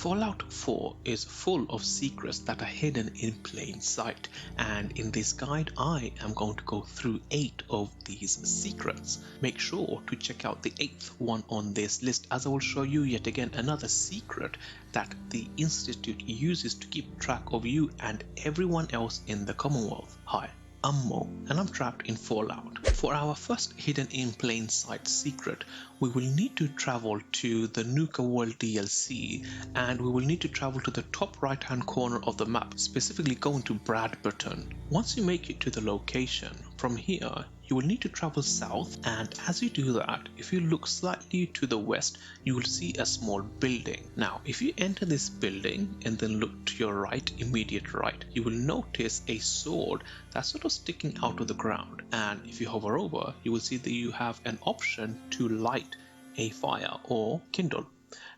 Fallout 4 is full of secrets that are hidden in plain sight, and in this guide I am going to go through 8 of these secrets. Make sure to check out the 8th one on this list, as I will show you yet again another secret that the Institute uses to keep track of you and everyone else in the Commonwealth. Hi, I'm Mo, and I'm trapped in Fallout. For our first hidden in plain sight secret, we will need to travel to the Nuka World DLC, and we will need to travel to the top right hand corner of the map, specifically going to Bradburton. Once you make it to the location, from here you will need to travel south, and as you do that, if you look slightly to the west, you will see a small building. Now, if you enter this building and then look to your right, immediate right, you will notice a sword that's sort of sticking out of the ground, and if you hover over, you will see that you have an option to light a fire or kindle.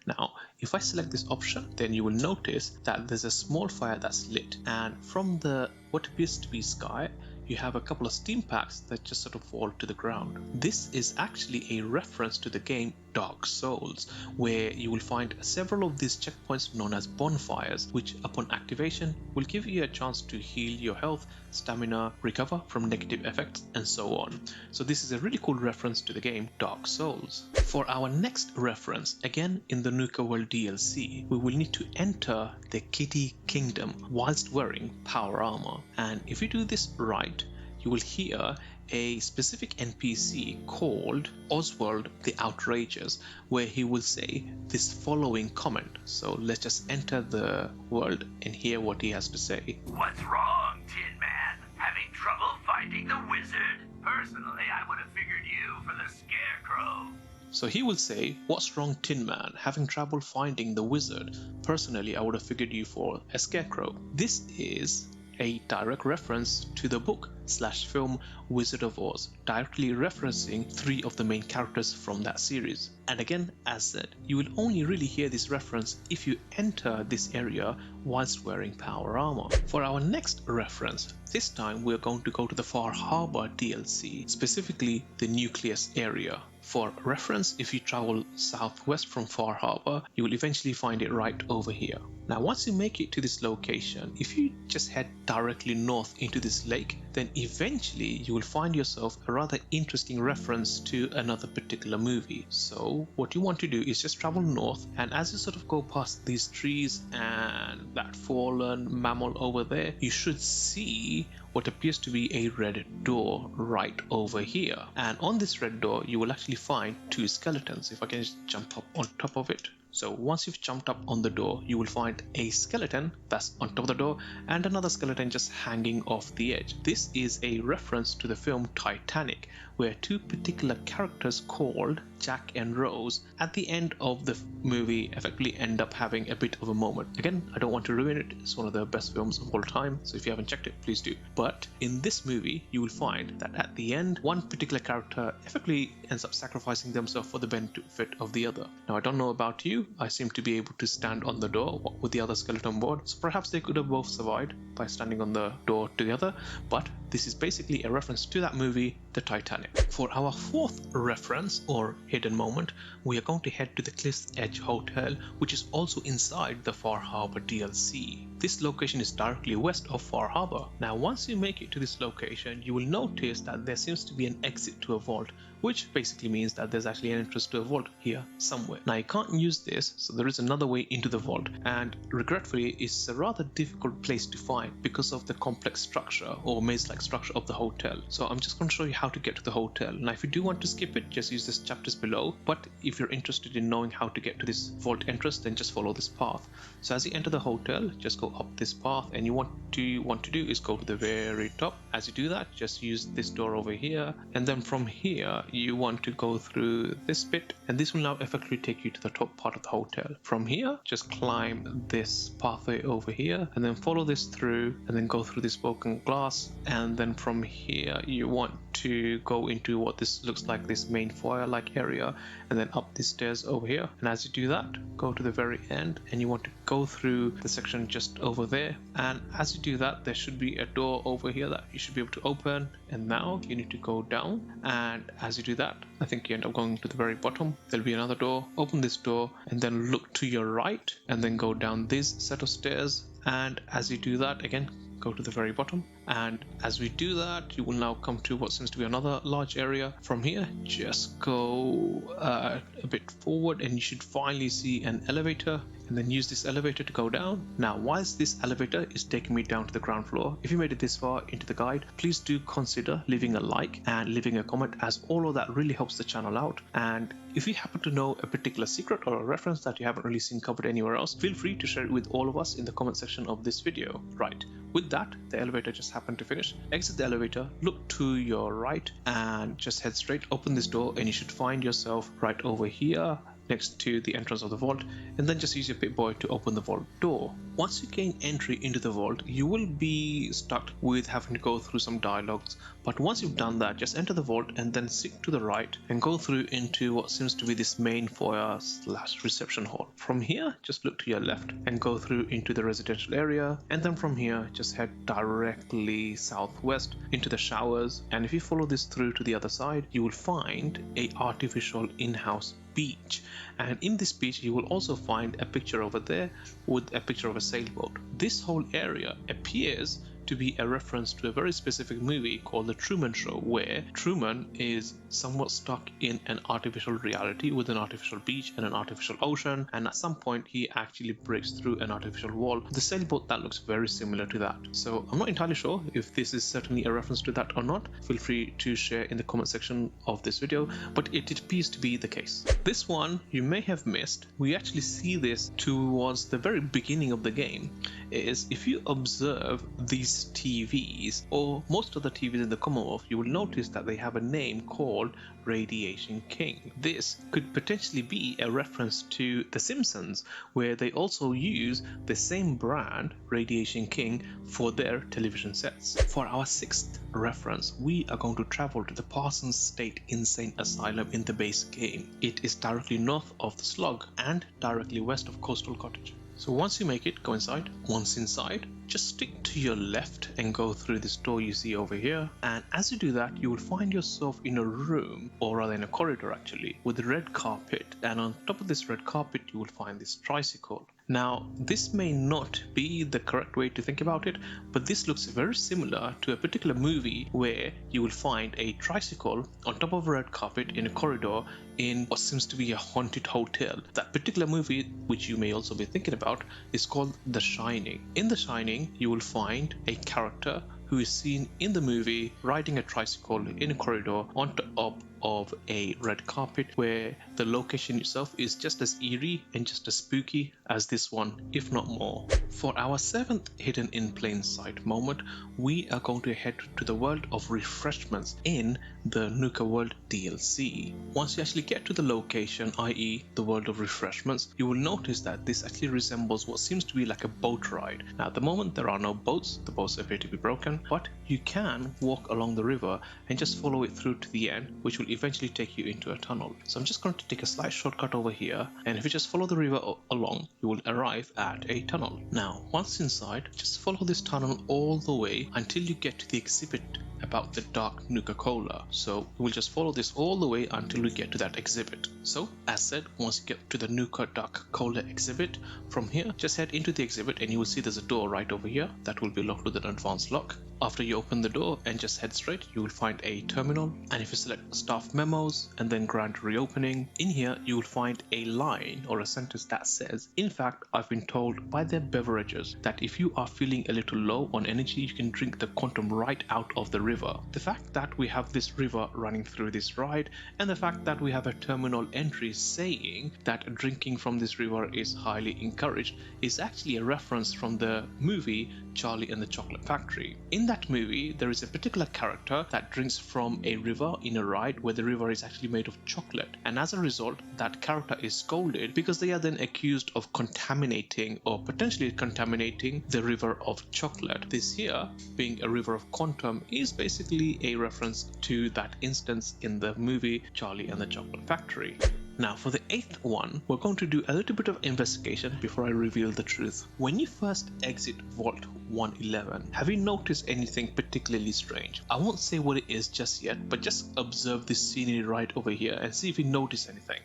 Now, if I select this option, then you will notice that there's a small fire that's lit, and from the what appears to be sky, you have a couple of steam packs that just sort of fall to the ground. This is actually a reference to the game Dark Souls, where you will find several of these checkpoints known as bonfires, which upon activation will give you a chance to heal your health, stamina, recover from negative effects, and so on. So this is a really cool reference to the game Dark Souls. For our next reference, again in the Nuka World DLC, we will need to enter the Kitty Kingdom whilst wearing power armor, and if you do this right, you will hear a specific NPC called Oswald the Outrageous, where he will say this following comment. So let's just enter the world and hear what he has to say. What's wrong, Tin Man? Having trouble finding the wizard? Personally, I would have figured you for the Scarecrow. So he will say, "What's wrong, Tin Man? Having trouble finding the wizard? Personally, I would have figured you for a scarecrow." This is a direct reference to the book/film Wizard of Oz, directly referencing 3 of the main characters from that series. And again, as said, you will only really hear this reference if you enter this area whilst wearing power armor. For our next reference, this time we're going to go to the Far Harbor DLC, specifically the Nucleus area. For reference, if you travel southwest from Far Harbor, you will eventually find it right over here. Now, once you make it to this location, if you just head directly north into this lake, then eventually you will find yourself a rather interesting reference to another particular movie. So what you want to do is just travel north, and as you sort of go past these trees and that fallen mammal over there, you should see what appears to be a red door right over here. And on this red door, you will actually find 2 skeletons. If I can just jump up on top of it. So once you've jumped up on the door, you will find a skeleton that's on top of the door and another skeleton just hanging off the edge. This is a reference to the film Titanic, where 2 particular characters called Jack and Rose at the end of the movie effectively end up having a bit of a moment. Again, I don't want to ruin it, it's one of the best films of all time, so if you haven't checked it, please do. But in this movie, you will find that at the end, one particular character effectively ends up sacrificing themselves for the benefit of the other. Now, I don't know about you, I seem to be able to stand on the door with the other skeleton board, so perhaps they could have both survived by standing on the door together, but this is basically a reference to that movie, the Titanic. For our 4th reference or hidden moment, we are going to head to the Cliff's Edge Hotel, which is also inside the Far Harbor DLC. This location is directly west of Far Harbor. Now, once you make it to this location, you will notice that there seems to be an exit to a vault, which basically means that there's actually an entrance to a vault here somewhere. Now, you can't use this, so there is another way into the vault, and regretfully, it's a rather difficult place to find because of the complex structure or maze-like structure of the hotel. So I'm just going to show you how to get to the hotel. Now, if you do want to skip it, just use the chapters below, but if you're interested in knowing how to get to this vault entrance, then just follow this path. So as you enter the hotel, just go up this path, and you want to do is go to the very top. As you do that, just use this door over here, and then from here you want to go through this bit, and this will now effectively take you to the top part of the hotel. From here, just climb this pathway over here, and then follow this through, and then go through this broken glass, and and then from here you want to go into what this looks like, this main foyer like area, and then up the stairs over here. And as you do that, go to the very end and you want to go through the section just over there, and as you do that there should be a door over here that you should be able to open. And now you need to go down, and as you do that, I think you end up going to the very bottom. There'll be another door. Open this door and then look to your right and then go down this set of stairs, and as you do that again, go to the very bottom. And as we do that, you will now come to what seems to be another large area. From here, just go a bit forward and you should finally see an elevator, and then use this elevator to go down. Now, whilst this elevator is taking me down to the ground floor, if you made it this far into the guide, please do consider leaving a like and leaving a comment, as all of that really helps the channel out. And if you happen to know a particular secret or a reference that you haven't really seen covered anywhere else, feel free to share it with all of us in the comment section of this video. Right, with that, the elevator just happened to finish. Exit the elevator, look to your right and just head straight, open this door, and you should find yourself right over here next to the entrance of the vault, and then just use your Pip-Boy to open the vault door. Once you gain entry into the vault, you will be stuck with having to go through some dialogues, but once you've done that, just enter the vault and then stick to the right and go through into what seems to be this main foyer slash reception hall. From here, just look to your left and go through into the residential area, and then from here just head directly southwest into the showers, and if you follow this through to the other side, you will find a artificial in-house beach, and in this beach you will also find a picture over there with a picture of a sailboat. This whole area appears to be a reference to a very specific movie called The Truman Show, where Truman is somewhat stuck in an artificial reality with an artificial beach and an artificial ocean, and at some point he actually breaks through an artificial wall. The sailboat, that looks very similar to that. So I'm not entirely sure if this is certainly a reference to that or not. Feel free to share in the comment section of this video, but it appears to be the case. This one you may have missed. We actually see this towards the very beginning of the game. Is if you observe these TVs, or most of the TVs in the Commonwealth, you will notice that they have a name called Radiation King. This could potentially be a reference to The Simpsons, where they also use the same brand, Radiation King, for their television sets. For our sixth reference, we are going to travel to the Parsons State Insane Asylum in the base game. It is directly north of the Slug and directly west of Coastal Cottage. So once you make it, go inside. Once inside, just stick to your left and go through this door you see over here, and as you do that, you will find yourself in a room, or rather in a corridor actually, with a red carpet, and on top of this red carpet you will find this tricycle. Now, this may not be the correct way to think about it, but this looks very similar to a particular movie where you will find a tricycle on top of a red carpet in a corridor in what seems to be a haunted hotel. That particular movie, which you may also be thinking about, is called The Shining. In The Shining, you will find a character who is seen in the movie riding a tricycle in a corridor on top of a red carpet, where the location itself is just as eerie and just as spooky as this one, if not more. For our seventh hidden in plain sight moment, we are going to head to the world of refreshments in the Nuka World DLC. Once you actually get to the location, i.e. the world of refreshments, you will notice that this actually resembles what seems to be like a boat ride. Now at the moment there are no boats, the boats appear to be broken, but you can walk along the river and just follow it through to the end, which will eventually take you into a tunnel. So I'm just going to take a slight shortcut over here, and if you just follow the river along, you will arrive at a tunnel. Now once inside, just follow this tunnel all the way until you get to the exhibit about the dark Nuka-Cola. So we'll just follow this all the way until we get to that exhibit. So as said, once you get to the Nuka Dark Cola exhibit, from here just head into the exhibit and you will see there's a door right over here that will be locked with an advanced lock. After you open the door and just head straight, you will find a terminal, and if you select staff memos and then grant reopening, in here you will find a line or a sentence that says, in fact, I've been told by their beverages that if you are feeling a little low on energy, you can drink the quantum right out of the river. The fact that we have this river running through this ride, and the fact that we have a terminal entry saying that drinking from this river is highly encouraged, is actually a reference from the movie Charlie and the Chocolate Factory. In In that movie, there is a particular character that drinks from a river in a ride where the river is actually made of chocolate, and as a result, that character is scolded because they are then accused of contaminating or potentially contaminating the river of chocolate. This here, being a river of quantum, is basically a reference to that instance in the movie Charlie and the Chocolate Factory. Now for the 8th one, we're going to do a little bit of investigation before I reveal the truth. When you first exit Vault 111, have you noticed anything particularly strange? I won't say what it is just yet, but just observe this scenery right over here and see if you notice anything.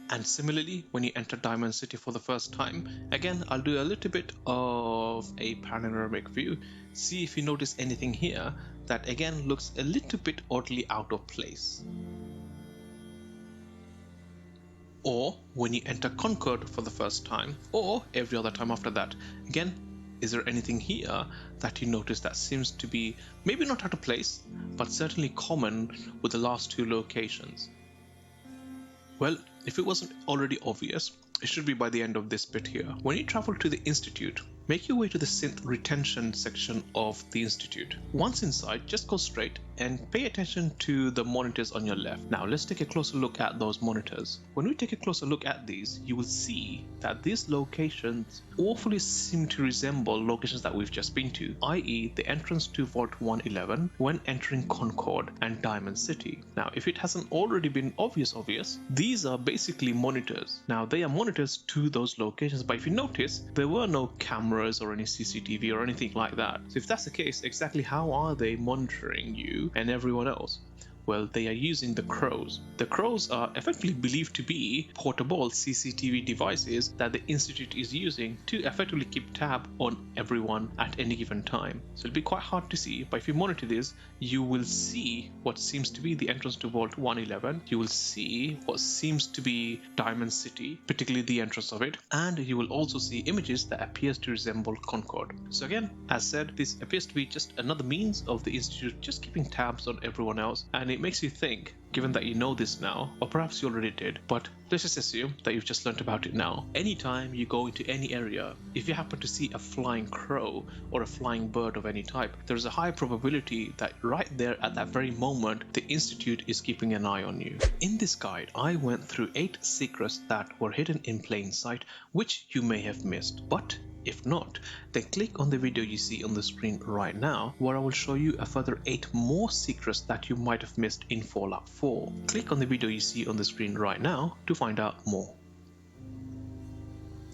And similarly, when you enter Diamond City for the first time, again, I'll do a little bit of a panoramic view, see if you notice anything here that again looks a little bit oddly out of place. Or when you enter Concord for the first time, or every other time after that, again, is there anything here that you notice that seems to be maybe not out of place, but certainly common with the last two locations? Well, if it wasn't already obvious, it should be by the end of this bit here. When you travel to the Institute, make your way to the synth retention section of the Institute. Once inside, just go straight and pay attention to the monitors on your left. Now let's take a closer look at those monitors. When we take a closer look at these, you will see that these locations awfully seem to resemble locations that we've just been to, i.e. the entrance to Vault 111 when entering Concord and Diamond City. Now if it hasn't already been obvious, these are basically monitors. Now they are monitors to those locations, but if you notice, there were no cameras or any CCTV or anything like that. So if that's the case, exactly how are they monitoring you and everyone else? Well, they are using the crows. The crows are effectively believed to be portable CCTV devices that the Institute is using to effectively keep tab on everyone at any given time. So it'll be quite hard to see, but if you monitor this, you will see what seems to be the entrance to Vault 111. You will see what seems to be Diamond City, particularly the entrance of it, and you will also see images that appears to resemble Concord. So again, as said, this appears to be just another means of the Institute just keeping tabs on everyone else, and it makes you think, given that you know this now, or perhaps you already did, but let's just assume that you've just learned about it now. Anytime you go into any area, if you happen to see a flying crow or a flying bird of any type, there's a high probability that right there at that very moment, the Institute is keeping an eye on you. In this guide, I went through 8 secrets that were hidden in plain sight, which you may have missed, but if not, then click on the video you see on the screen right now, where I will show you a further 8 more secrets that you might have missed in Fallout 4. Click on the video you see on the screen right now to find out more.